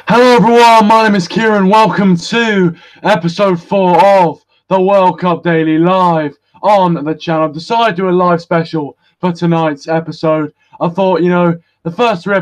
Hello everyone, my name is Kieran. Welcome to episode 4 of the World Cup Daily live on the channel. I've decided to do a live special for tonight's episode. I thought, the first three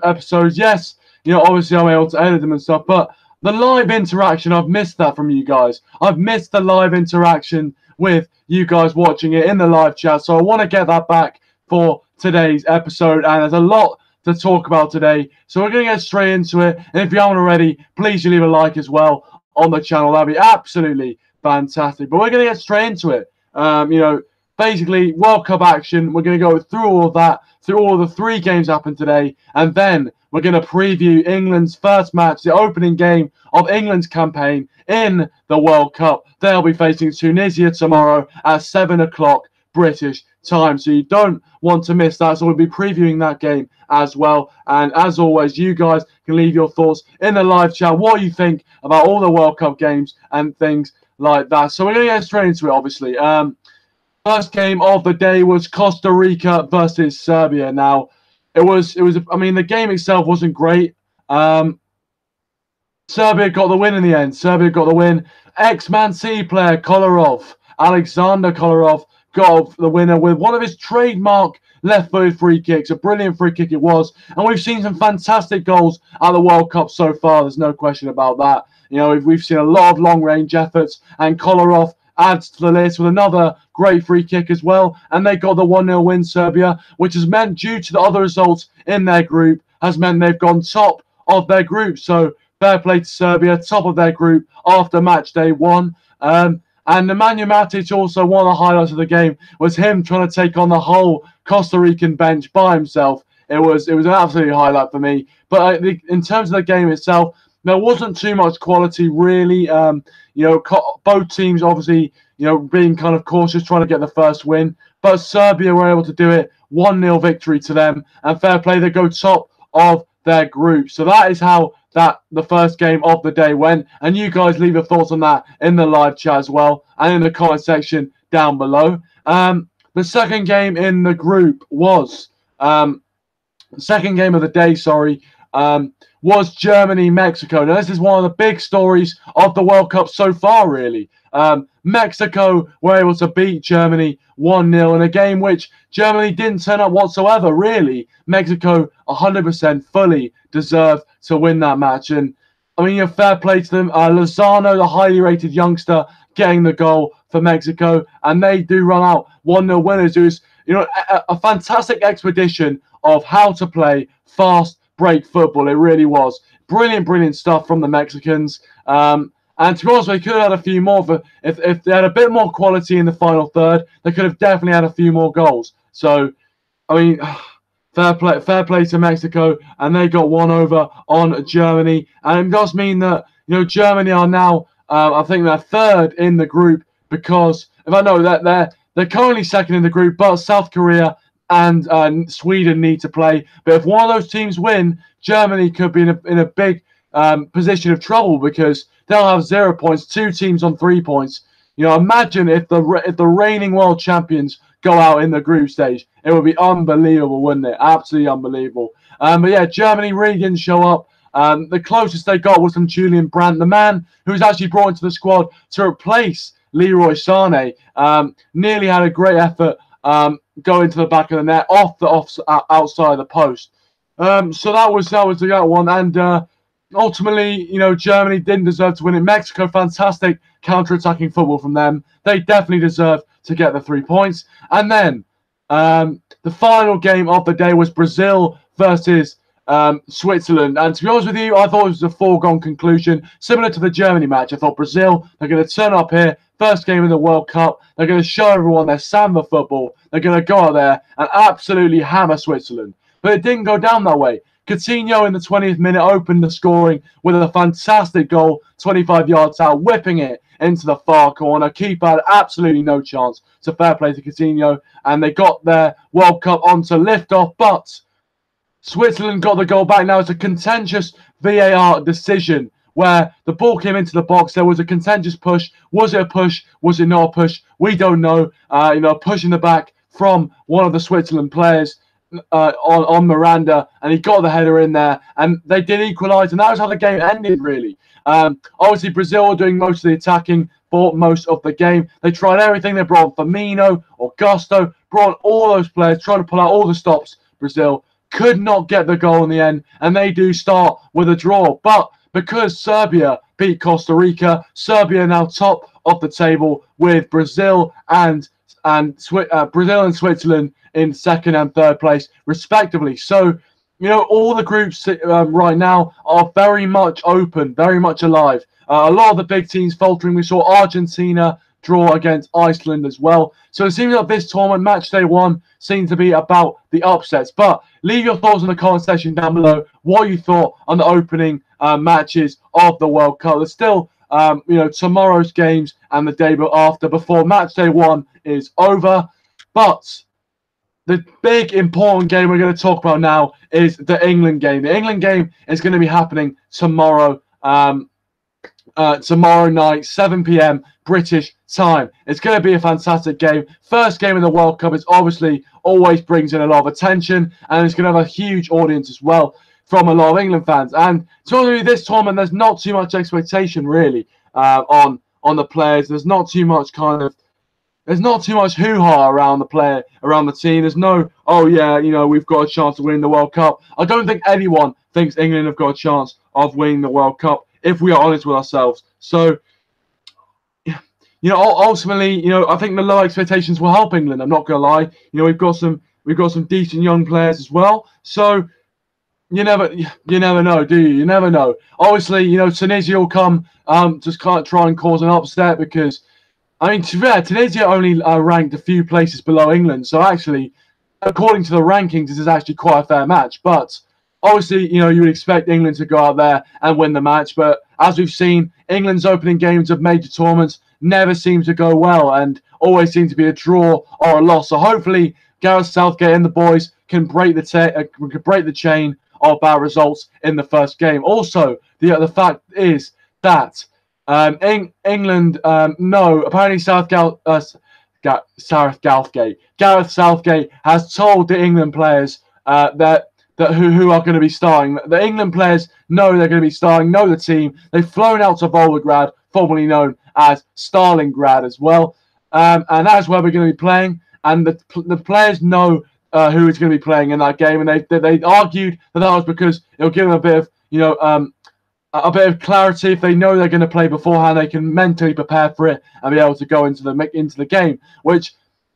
episodes, yes, obviously I'm able to edit them and stuff, but the live interaction, I've missed that from you guys. I've missed the live interaction with you guys watching it in the live chat, so I want to get that back for today's episode, and there's a lot to talk about today, so we're going to get straight into it. And if you haven't already, please leave a like as well on the channel. That'd be absolutely fantastic. But we're going to get straight into it. Basically World Cup action. We're going to go through all of that, through all the 3 games happened today, and then we're going to preview England's first match, the opening game of England's campaign in the World Cup. They'll be facing Tunisia tomorrow at 7 o'clock British time, so you don't want to miss that. So we'll be previewing that game as well, and as always, you guys can leave your thoughts in the live chat, what you think about all the World Cup games and things like that. So we're going to get straight into it, obviously. First game of the day was Costa Rica versus Serbia. Now, the game itself wasn't great. Serbia got the win in the end. Serbia got the win. Ex-Man City player Kolorov, Alexander Kolorov, got the winner with one of his trademark left-footed free kicks. A brilliant free kick it was. And we've seen some fantastic goals at the World Cup so far. There's no question about that. We've seen a lot of long-range efforts, and Kolorov adds to the list with another great free kick as well. And they got the 1-0 win, Serbia, which has meant, due to the other results in their group, has meant they've gone top of their group. So fair play to Serbia, top of their group after match day 1. And Nemanja Matic, also one of the highlights of the game, was him trying to take on the whole Costa Rican bench by himself. It was an absolute highlight for me. But in terms of the game itself, there wasn't too much quality, really. Both teams obviously, being kind of cautious, trying to get the first win. But Serbia were able to do it. 1-0 victory to them. And fair play, they go top of their group. So that is how the first game of the day went, and you guys leave your thoughts on that in the live chat as well, and in the comment section down below. The second game in the group was second game of the day, was Germany-Mexico. Now, this is one of the big stories of the World Cup so far, really. Mexico were able to beat Germany 1-0 in a game which Germany didn't turn up whatsoever, really. Mexico 100% fully deserved to win that match. And, fair play to them. Lozano, the highly rated youngster, getting the goal for Mexico. And they do run out 1-0 winners. It was, a fantastic expedition of how to play fast break football. It really was. Brilliant stuff from the Mexicans. And to be honest, they could have had a few more. If they had a bit more quality in the final third, they could have definitely had a few more goals. So, fair play to Mexico, and they got one over on Germany. And it does mean that Germany are now, I think they're third in the group, because if I know that they're currently second in the group, but South Korea and Sweden need to play. But if one of those teams win, Germany could be in a big position of trouble, because they'll have 0 points, 2 teams on 3 points. Imagine if the reigning world champions go out in the group stage. It would be unbelievable, wouldn't it? Absolutely unbelievable. But yeah, Germany really didn't show up. The closest they got was from Julian Brandt, the man who was actually brought into the squad to replace Leroy Sané. Nearly had a great effort going to the back of the net, outside the post. So that was the one. And ultimately, Germany didn't deserve to win it. Mexico, fantastic counter-attacking football from them. They definitely deserve to get the 3 points. And then the final game of the day was Brazil versus Switzerland. And to be honest with you, I thought it was a foregone conclusion, similar to the Germany match. I thought Brazil, they're going to turn up here, first game in the World Cup. They're going to show everyone their samba football. They're going to go out there and absolutely hammer Switzerland. But it didn't go down that way. Coutinho in the 20th minute opened the scoring with a fantastic goal, 25 yards out, whipping it into the far corner. Keeper had absolutely no chance. So fair play to Coutinho. And they got their World Cup onto lift-off. But Switzerland got the goal back. Now it's a contentious VAR decision where the ball came into the box. There was a contentious push. Was it a push? Was it not a push? We don't know. A push in the back from one of the Switzerland players. on Miranda, and he got the header in there, and they did equalise, and that was how the game ended, really. Obviously, Brazil were doing most of the attacking for most of the game. They tried everything. They brought Firmino, Augusto, brought all those players, trying to pull out all the stops. Brazil could not get the goal in the end, and they do start with a draw. But because Serbia beat Costa Rica, Serbia are now top of the table with Brazil and Switzerland in second and third place, respectively. So, you know, all the groups right now are very much open, very much alive. A lot of the big teams faltering. We saw Argentina draw against Iceland as well. So it seems like this tournament, match day 1, seems to be about the upsets. But leave your thoughts in the comment section down below what you thought on the opening matches of the World Cup. There's still, you know, tomorrow's games and the day after before match day 1 is over. But the big important game we're going to talk about now is the England game. The England game is going to be happening tomorrow. Tomorrow night, 7 p.m. British time. It's going to be a fantastic game. First game of the World Cup is obviously always brings in a lot of attention, and it's going to have a huge audience as well from a lot of England fans. And to this tournament, there's not too much expectation really on the players. There's not too much there's not too much hoo-ha around the team. There's no, oh yeah, you know, we've got a chance to win the World Cup. I don't think anyone thinks England have got a chance of winning the World Cup, if we are honest with ourselves. So, you know, ultimately, you know, I think the low expectations will help England. I'm not gonna lie. You know, we've got some decent young players as well. So you never know, do you? You never know. Obviously, you know, Tunisia will come, just can't try and cause an upset because, I mean, to be fair, Tunisia only ranked a few places below England. So actually, according to the rankings, this is actually quite a fair match. But obviously, you know, you would expect England to go out there and win the match. But as we've seen, England's opening games of major tournaments never seem to go well and always seem to be a draw or a loss. So hopefully, Gareth Southgate and the boys can break the chain of bad results in the first game. Also, the fact is that England apparently Gareth Southgate has told the England players who are going to be starting. The England players know they're going to be starting, know the team. They've flown out to Volgograd, formerly known as Stalingrad as well. And that's where we're going to be playing. And the players know who is going to be playing in that game. And they argued that was because it'll give them a bit of, you know, a bit of clarity. If they know they're going to play beforehand, they can mentally prepare for it and be able to go into the game, which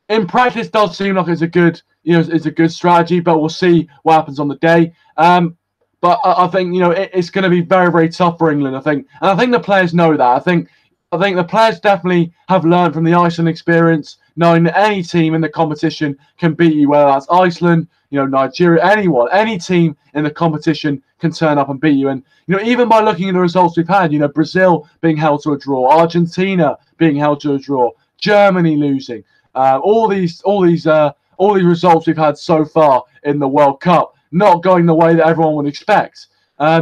in practice does seem like it's a good, you know, it's a good strategy, but we'll see what happens on the day. But I think, you know, it's going to be very, very tough for England, I think. And I think the players know that. I think the players definitely have learned from the Iceland experience, knowing that any team in the competition can beat you, whether that's Iceland, you know, Nigeria, anyone, any team in the competition can turn up and beat you. And, you know, even by looking at the results we've had, you know, Brazil being held to a draw, Argentina being held to a draw, Germany losing, all these results we've had so far in the World Cup not going the way that everyone would expect.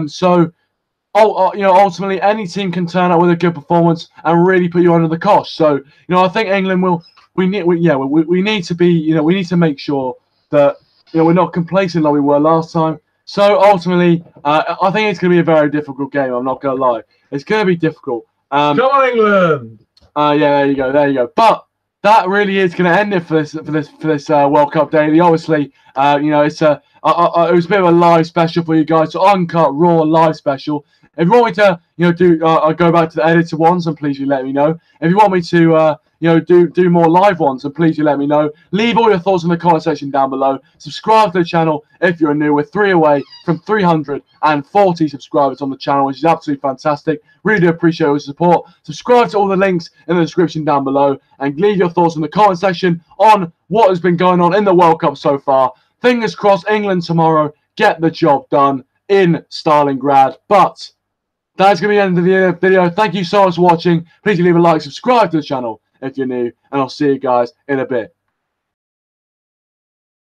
So, you know, ultimately any team can turn up with a good performance and really put you under the cosh. So, you know, I think England we need to be, you know, we need to make sure that, you know, we're not complacent like we were last time. So ultimately, I think it's going to be a very difficult game. I'm not going to lie, it's going to be difficult. Come on, England! Yeah, there you go. But that really is going to end it for this World Cup daily. Obviously, you know, it was a bit of a live special for you guys, so uncut, raw, live special. If you want me to, you know, go back to the edited ones, and please you let me know. If you want me to, you know, do more live ones, and please you let me know. Leave all your thoughts in the comment section down below. Subscribe to the channel if you're new. We're 3 away from 340 subscribers on the channel, which is absolutely fantastic. Really do appreciate your support. Subscribe to all the links in the description down below, and leave your thoughts in the comment section on what has been going on in the World Cup so far. Fingers crossed, England tomorrow get the job done in Stalingrad. But that's going to be the end of the video. Thank you so much for watching. Please leave a like, subscribe to the channel if you're new, and I'll see you guys in a bit.